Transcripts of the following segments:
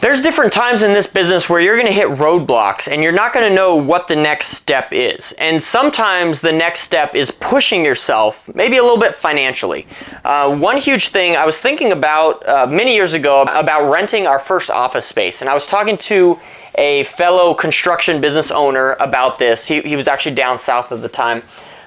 There's different times in this business where you're going to hit roadblocks and you're not going to know what the next step is. And sometimes the next step is pushing yourself, maybe a little bit financially. One huge thing I was thinking about many years ago about renting our first office space. And I was talking to a fellow construction business owner about this. He was actually down south at the time,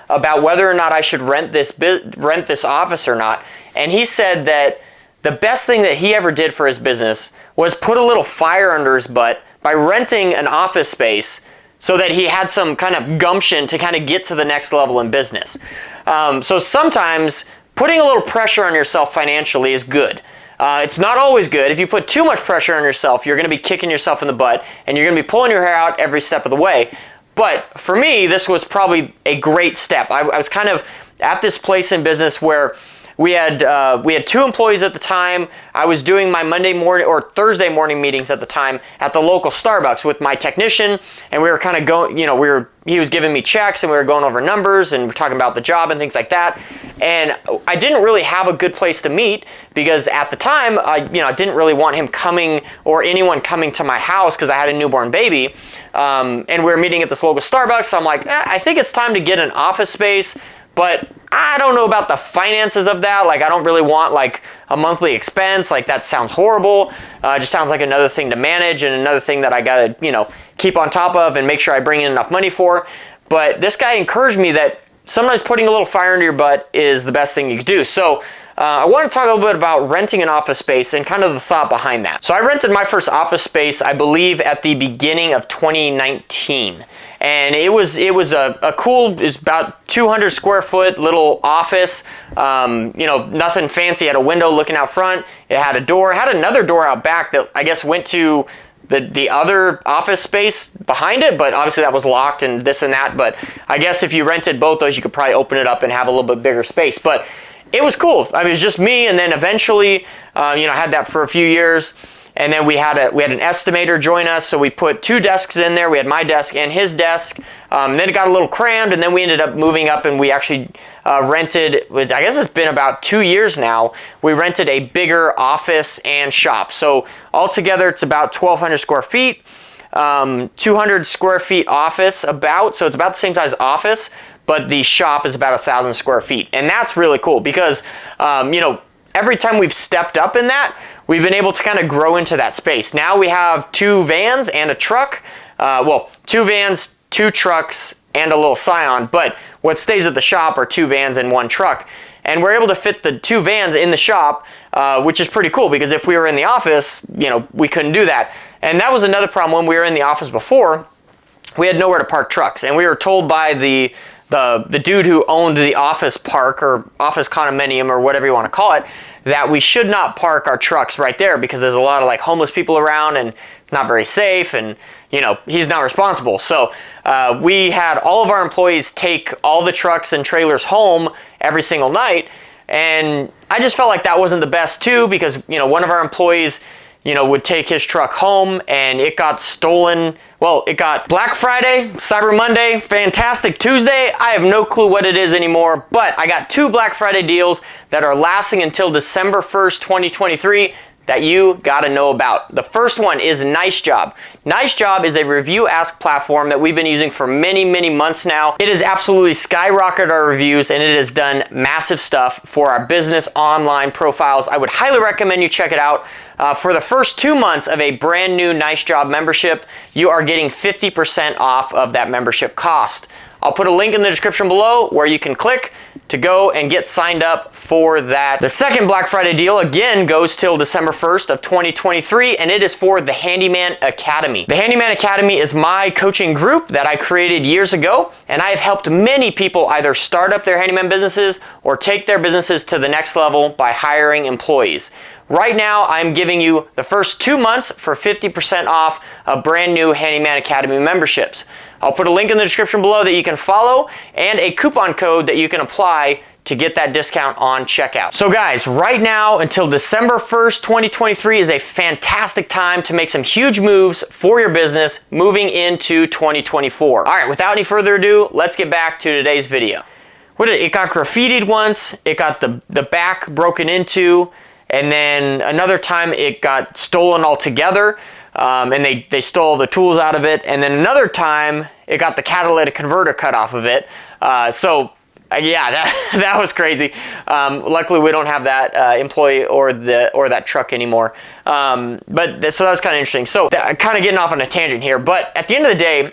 about whether or not I should rent this office or not. And he said that the best thing that he ever did for his business was put a little fire under his butt by renting an office space so that he had some kind of gumption to kind of get to the next level in business. So sometimes putting a little pressure on yourself financially is good. It's not always good. If you put too much pressure on yourself, you're going to be kicking yourself in the butt and you're going to be pulling your hair out every step of the way. But for me, this was probably a great step. I was kind of at this place in business where we had 2 employees at the time. I was doing my Monday morning or Thursday morning meetings at the time at the local Starbucks with my technician, and we were kind of going, he was giving me checks and we were going over numbers and we're talking about the job and things like that. And I didn't really have a good place to meet because at the time, I didn't really want him coming or anyone coming to my house because I had a newborn baby. And we were meeting at this local Starbucks. So I'm like, I think it's time to get an office space, but I don't know about the finances of that. Like, I don't really want like a monthly expense. Like, that sounds horrible. It just sounds like another thing to manage and another thing that I gotta, keep on top of and make sure I bring in enough money for. But this guy encouraged me that sometimes putting a little fire under your butt is the best thing you could do. So I want to talk a little bit about renting an office space and kind of the thought behind that. So I rented my first office space, I believe, at the beginning of 2019. And it was a cool, it's about 200 square foot little office. Nothing fancy. It had a window looking out front. It had a door. It had another door out back that I guess went to the other office space behind it, but obviously that was locked and this and that. But I guess if you rented both those, you could probably open it up and have a little bit bigger space. But it was cool. I mean, it was just me, and then eventually, I had that for a few years. And then we had an estimator join us, so we put 2 desks in there. We had my desk and his desk. Then it got a little crammed, and then we ended up moving up, and we actually rented, I guess it's been about 2 years now, we rented a bigger office and shop. So altogether, it's about 1,200 square feet, 200 square feet office about, so it's about the same size office, but the shop is about 1,000 square feet. And that's really cool because, every time we've stepped up in that, we've been able to kind of grow into that space. Now we have 2 vans and a truck. 2 vans, 2 trucks, and a little Scion. But what stays at the shop are 2 vans and 1 truck. And we're able to fit the 2 vans in the shop, which is pretty cool because if we were in the office, we couldn't do that. And that was another problem when we were in the office before. We had nowhere to park trucks. And we were told by the dude who owned the office park or office condominium or whatever you want to call it, that we should not park our trucks right there because there's a lot of like homeless people around and not very safe, and he's not responsible. So we had all of our employees take all the trucks and trailers home every single night, and I just felt like that wasn't the best too because one of our employees would take his truck home and it got stolen. Well, it got Black Friday, Cyber Monday, Fantastic Tuesday. I have no clue what it is anymore, but I got 2 Black Friday deals that are lasting until December 1st, 2023 that you gotta know about. The first one is Nice Job. Nice Job is a review ask platform that we've been using for many, many months now. It has absolutely skyrocketed our reviews and it has done massive stuff for our business online profiles. I would highly recommend you check it out. For the first 2 months of a brand new Nice Job membership, you are getting 50% off of that membership cost. I'll put a link in the description below where you can click to go and get signed up for that. The second Black Friday deal again goes till December 1st of 2023, and it is for the Handyman Academy. The Handyman Academy is my coaching group that I created years ago, and I have helped many people either start up their handyman businesses or take their businesses to the next level by hiring employees. Right now, I'm giving you the first 2 months for 50% off of brand new Handyman Academy memberships. I'll put a link in the description below that you can follow and a coupon code that you can apply to get that discount on checkout. So guys, right now until December 1st, 2023 is a fantastic time to make some huge moves for your business moving into 2024. All right, without any further ado, let's get back to today's video. It got graffitied once, it got the back broken into, and then another time it got stolen altogether, and they stole the tools out of it, and then another time it got the catalytic converter cut off of it. Yeah, that was crazy. Luckily, we don't have that employee or that truck anymore. So that was kind of interesting. So kind of getting off on a tangent here, but at the end of the day,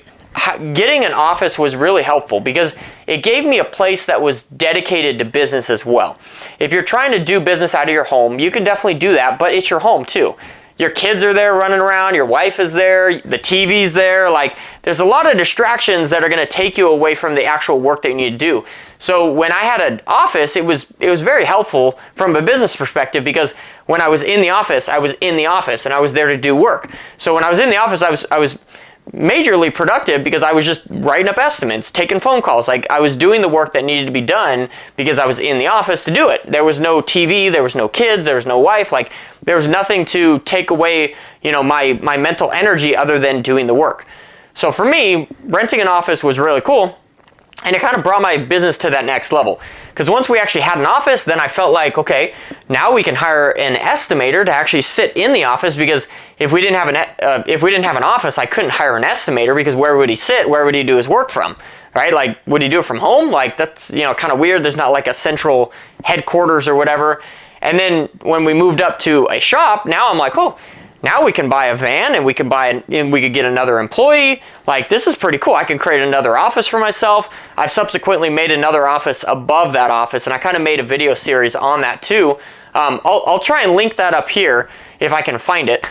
getting an office was really helpful because it gave me a place that was dedicated to business as well. If you're trying to do business out of your home, you can definitely do that, but it's your home too. Your kids are there running around, your wife is there, the TV's there. Like, there's a lot of distractions that are going to take you away from the actual work that you need to do. So when I had an office, it was very helpful from a business perspective, because when I was in the office, I was in the office and I was there to do work. So when I was in the office, I was majorly productive because I was just writing up estimates, taking phone calls. Like, I was doing the work that needed to be done because I was in the office to do it. There was no TV, there was no kids, there was no wife. Like, there was nothing to take away, my mental energy other than doing the work. So for me, renting an office was really cool, and it kind of brought my business to that next level. Because once we actually had an office, then I felt like, okay, now we can hire an estimator to actually sit in the office, because if we didn't have an office, I couldn't hire an estimator, because where would he sit? Where would he do his work from? Right? Like, would he do it from home? Like, that's, kind of weird. There's not like a central headquarters or whatever. And then when we moved up to a shop, now I'm like, oh, now we can buy a van and we could get another employee. Like, this is pretty cool. I can create another office for myself. I've subsequently made another office above that office, and I kind of made a video series on that too. I'll try and link that up here if I can find it.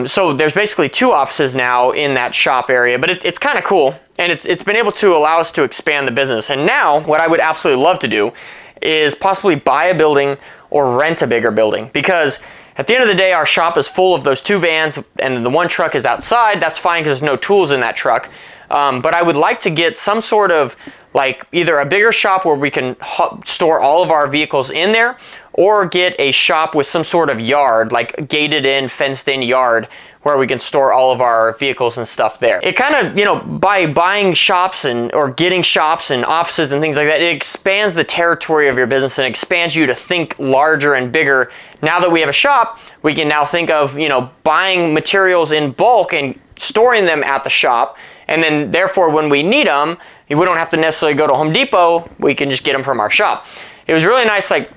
So there's basically 2 offices now in that shop area, but it's kind of cool, and it's been able to allow us to expand the business. And now what I would absolutely love to do is possibly buy a building or rent a bigger building, because at the end of the day, our shop is full of those 2 vans, and the 1 truck is outside. That's fine because there's no tools in that truck. But I would like to get some sort of, like, either a bigger shop where we can store all of our vehicles in there, or get a shop with some sort of yard, like gated in, fenced in yard, where we can store all of our vehicles and stuff there. It kind of, by buying shops or getting shops and offices and things like that, it expands the territory of your business and expands you to think larger and bigger. Now that we have a shop, we can now think of, buying materials in bulk and storing them at the shop. And then therefore, when we need them, we don't have to necessarily go to Home Depot. We can just get them from our shop. It was really nice, like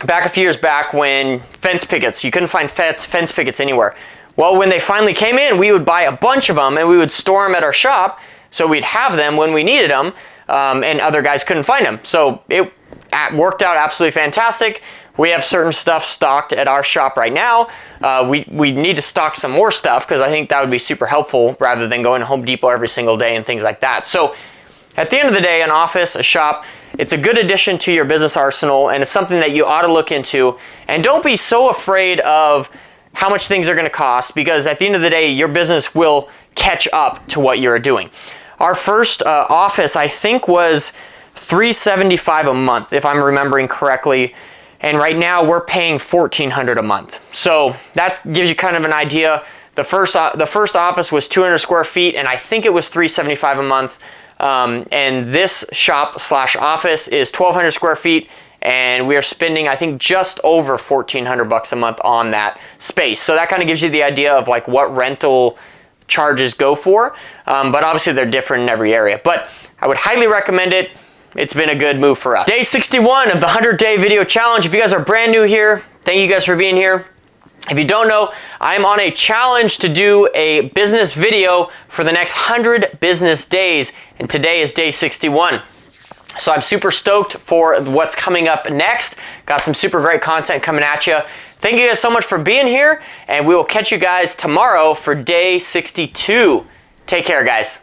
back a few years back, when fence pickets, you couldn't find fence pickets anywhere. Well, when they finally came in, we would buy a bunch of them and we would store them at our shop, so we'd have them when we needed them, and other guys couldn't find them. So it worked out absolutely fantastic. We have certain stuff stocked at our shop right now. We need to stock some more stuff, because I think that would be super helpful rather than going to Home Depot every single day and things like that. So at the end of the day, an office, a shop, it's a good addition to your business arsenal, and it's something that you ought to look into. And don't be so afraid of how much things are going to cost, because at the end of the day, your business will catch up to what you're doing. Our first office, I think, was $375 a month, if I'm remembering correctly. And right now we're paying $1,400 a month. So that gives you kind of an idea. The first office was 200 square feet, and I think it was $375 a month. And this shop/office is 1,200 square feet, and we are spending, I think, just over $1,400 a month on that space. So that kind of gives you the idea of like what rental charges go for. But obviously they're different in every area. But I would highly recommend it. It's been a good move for us. Day 61 of the 100-day video challenge. If you guys are brand new here, thank you guys for being here. If you don't know, I'm on a challenge to do a business video for the next 100 business days, and today is day 61. So I'm super stoked for what's coming up next. Got some super great content coming at you. Thank you guys so much for being here, and we will catch you guys tomorrow for day 62. Take care, guys.